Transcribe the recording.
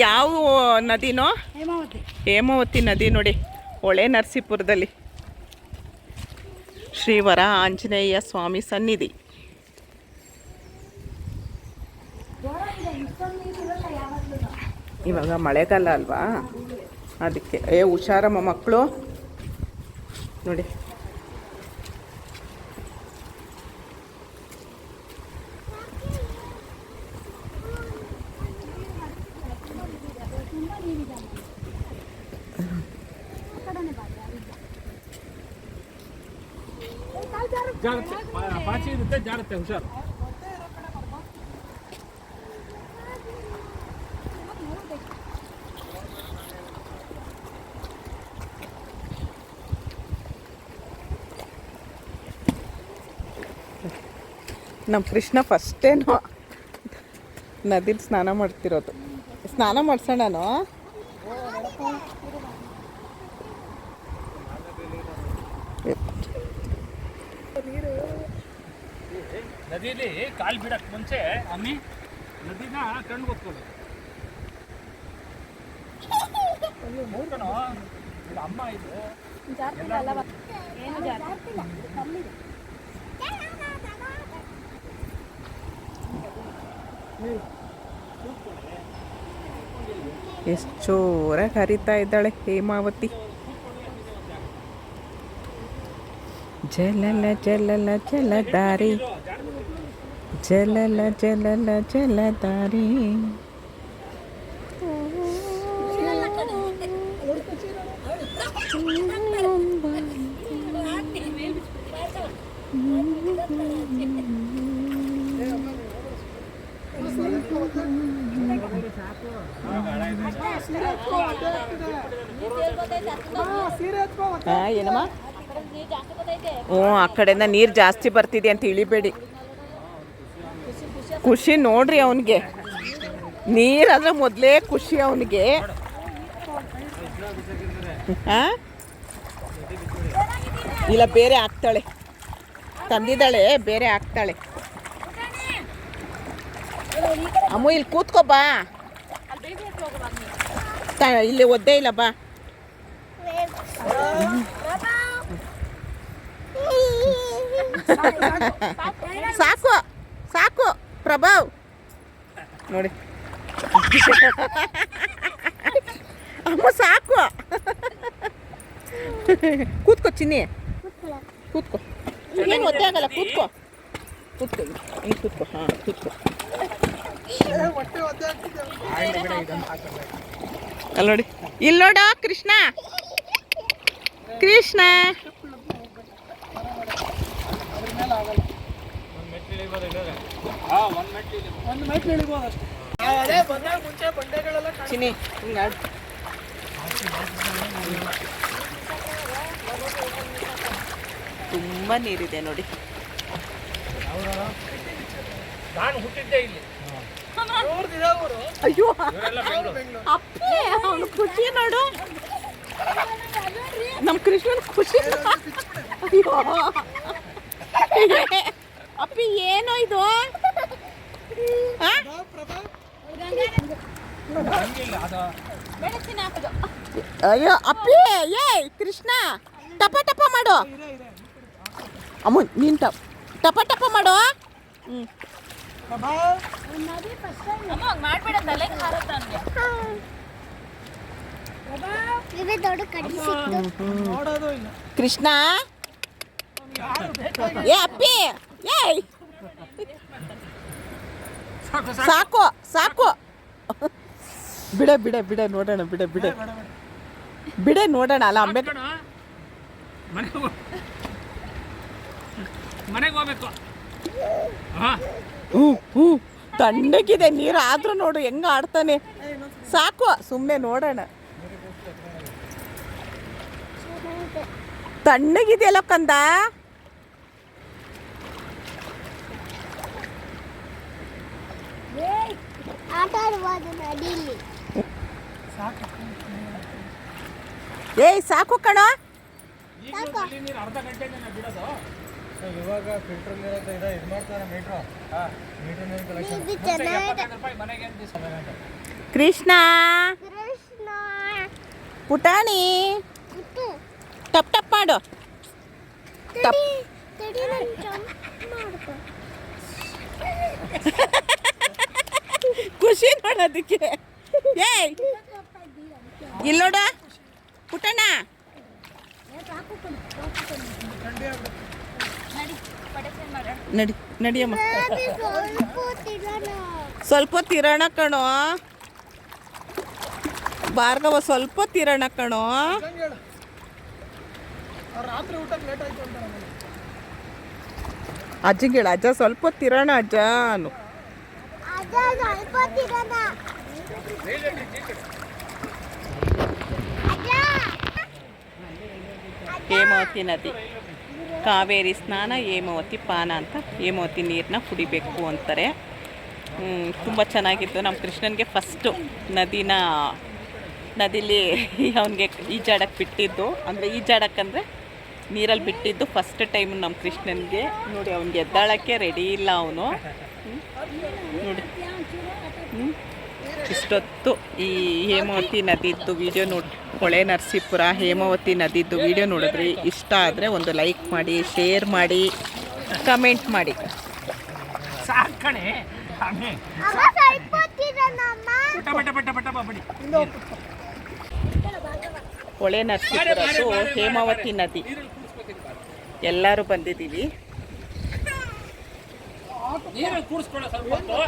ಯಾವ ನದಿನೋ? ಹೇಮಾವತಿ ನದಿ ನೋಡಿ, ಹೊಳೆ ನರಸೀಪುರದಲ್ಲಿ ಶ್ರೀವರ ಆಂಜನೇಯ ಸ್ವಾಮಿ ಸನ್ನಿಧಿ. ಇವಾಗ ಮಳೆಗಾಲ ಅಲ್ವಾ, ಅದಕ್ಕೆ ಹುಷಾರಮ್ಮ ಮಕ್ಕಳು ನೋಡಿ. ಪಾಚಿ ಇರುತ್ತೆ, ಜಾರುತ್ತೆ, ಹುಷಾರು. ನಮ್ಮ ಕೃಷ್ಣ ಫಸ್ಟೇನೋ ನದಿಲಿ ಸ್ನಾನ ಮಾಡ್ತಿರೋದು. ಸ್ನಾನ ಮಾಡ್ಸೋಣನು? ನದಿಯಲ್ಲಿ ಕಾಲು ಬಿಡಕ್ಕೆ ಮುಂಚೆ ಅಮ್ಮಿ ನದಿನ ಕಣ್ಣು ಹೋಗ್ತದೆ. ಅಮ್ಮ ಇದು ಎಷ್ಟು ಜೋರಾಗಿ ಹರಿತಾ ಇದ್ದಾಳೆ ಹೇಮಾವತಿ. ಜಲಲ ಜಲಲ ಜಲಧಾರಿ, ಜಲಲ ಜಲಲ ಜಲಧಾರಿ. ಏನಮ್ಮ? ಆ ಕಡೆಯಿಂದ ನೀರು ಜಾಸ್ತಿ ಬರ್ತಿದೆ ಅಂತ ಇಳಿಬೇಡಿ. ಖುಷಿ ನೋಡ್ರಿ ಅವನಿಗೆ, ನೀರಾದ್ರೆ ಮೊದಲೇ ಖುಷಿ ಅವನಿಗೆ. ಇಲ್ಲ ಬೇರೆ ಹಾಕ್ತಾಳೆ, ತಂದಿದ್ದಾಳೆ ಬೇರೆ ಹಾಕ್ತಾಳೆ. ಅಮ್ಮ ಇಲ್ಲಿ ಕೂತ್ಕೋಬಾ, ಇಲ್ಲಿ ಒದ್ದೆ ಇಲ್ಲ ಬಾ. ಸಾಕು ಸಾಕು ಪ್ರಭಾವ್ ನೋಡಿ. ಅಮ್ಮ ಸಾಕು, ಕೂತ್ಕೋ ಚಿನ್ನಿ, ಕೂತ್ಕೋ. ಏನು ಒದ್ದೆ ಆಗಲ್ಲ, ಕೂತ್ಕೋ ಕೂತ್ಕೋ, ಹಿಂಗೆ ಕೂತ್ಕೋ. ಹಾಂ ಕೂತ್ಕೋ. ಅಲ್ಲಿ ನೋಡಿ, ಇಲ್ಲಿ ನೋಡ ಕೃಷ್ಣ, ಕೃಷ್ಣ. ಚಿನ್ನಿ ತುಂಬ ನೀರಿದೆ ನೋಡಿ. ನಾನು ಹುಟ್ಟಿದ್ದೆ ಇಲ್ಲಿ. ಅಯ್ಯೋ ಅಪ್ಪಿ, ಅವನು ಖುಷಿ ನೋಡು, ನಮ್ಮ ಕೃಷ್ಣನ ಖುಷಿ. ಅಯ್ಯೋ ಅಪ್ಪಿ ಏನೋ ಇದು? ಅಯ್ಯೋ ಅಪ್ಪಿ, ಕೃಷ್ಣ ಟಪ ಟಪ ಮಾಡು. ಅಮ್ಮ ನೀನ್ ಟಪ ಟಪ ಮಾಡು. ಕೃಷ್ಣ ಅಪ್ಪಿ, ಸಾಕು ಸಾಕು, ಬಿಡ ಬಿಡ ಬಿಡ ನೋಡೋಣ, ಬಿಡ ಬಿಡ ಬಿಡ ನೋಡೋಣ. ಅಲ್ಲ ಅಂಬೇಡ್ಕರ್ ಮನೆಗೆ ಹೋಗ್ಬೇಕು. ತಣ್ಣಗಿದೆ ನೀರು ಆದ್ರೂ ನೋಡು ಹೆಂಗ ಆಡ್ತಾನೆ. ಸಾಕು ಸುಮ್ಮನೆ ನೋಡೋಣ. ತಣ್ಣಗಿದೆಯಲ್ಲ ಕಂದ. ಸಾಕು ಕಣ. ಅರ್ಧ ಗಂಟೆ ಬಿಡೋದು. ಇವಾಗ ಫಿಲ್ಟರ್ ನೀರು ಇದು ಮಾಡ್ತಾರೆ, ಮೀಟ್ರ್ ನೀರು ಕಲೆಕ್ಷನ್. ಕೃಷ್ಣ ಪುಟಾಣಿ ಟಪ್ ಟಪ್ ಮಾಡು ಟಪ್ ಖುಷಿ ನೋಡೋದಕ್ಕೆ ಏಯ್ ಇಲ್ಲಿ ನೋಡ ಪುಟ್ಟಣ್ಣ ನಡಿ ನಡಿಯಮ್ಮ ಸ್ವಲ್ಪ ಹೊತ್ತು ಇರೋಣ ಕಣೋ ಭಾರ್ಗವ ಸ್ವಲ್ಪ ಹೊತ್ತು ಇರೋಣ ಕಣೋ ರಾತ್ರಿ ಊಟಕ್ಕೆ ಲೇಟ್ ಆಯ್ತು ಅಂತ ಅಜ್ಜಿಗೆ ಹೇಳ ಅಜ್ಜ ಸ್ವಲ್ಪ ಹೊತ್ತು ಇರೋಣ ಅಜ್ಜ ಅನ್ನು ಹೇಮಾವತಿ ನದಿ ಕಾವೇರಿ ಸ್ನಾನ ಹೇಮಾವತಿ ಪಾನ ಅಂತ ಹೇಮಾವತಿ ನೀರನ್ನ ಕುಡಿಬೇಕು ಅಂತಾರೆ. ತುಂಬ ಚೆನ್ನಾಗಿತ್ತು. ನಮ್ಮ ಕೃಷ್ಣನಿಗೆ ಫಸ್ಟು ನದಿಲಿ ಅವನಿಗೆ ಈಜಾಡಕ್ಕೆ ಬಿಟ್ಟಿದ್ದು, ಅಂದರೆ ಈಜಾಡಕ್ಕಂದರೆ ನೀರಲ್ಲಿ ಬಿಟ್ಟಿದ್ದು ಫಸ್ಟ್ ಟೈಮ್ ನಮ್ಮ ಕೃಷ್ಣನಿಗೆ. ನೋಡಿ ಅವ್ನಿಗೆ ಎದ್ದಾಳಕ್ಕೆ ರೆಡಿ ಇಲ್ಲ ಅವನು. ನೋಡಿ ಇಷ್ಟೊತ್ತು ಈ ಹೇಮಾವತಿ ನದಿದ್ದು ವಿಡಿಯೋ ನೋಡಿ, ಹೊಳೆ ನರಸೀಪುರ ಹೇಮಾವತಿ ನದಿದ್ದು ವಿಡಿಯೋ ನೋಡಿದ್ರಿ. ಇಷ್ಟ ಆದರೆ ಒಂದು ಲೈಕ್ ಮಾಡಿ, ಶೇರ್ ಮಾಡಿ, ಕಮೆಂಟ್ ಮಾಡಿ. ಸಾಕಣೆ ಹೊಳೆ ನರಸೀಪುರದ್ದು ಹೇಮಾವತಿ ನದಿ ಎಲ್ಲರೂ ಬಂದಿದ್ದೀವಿ. ನೀರಲ್ಲಿ ಕೂಡಿಸ್ಕೊಳ್ಳೋ ಸ್ವಲ್ಪ ಹೊತ್ತು.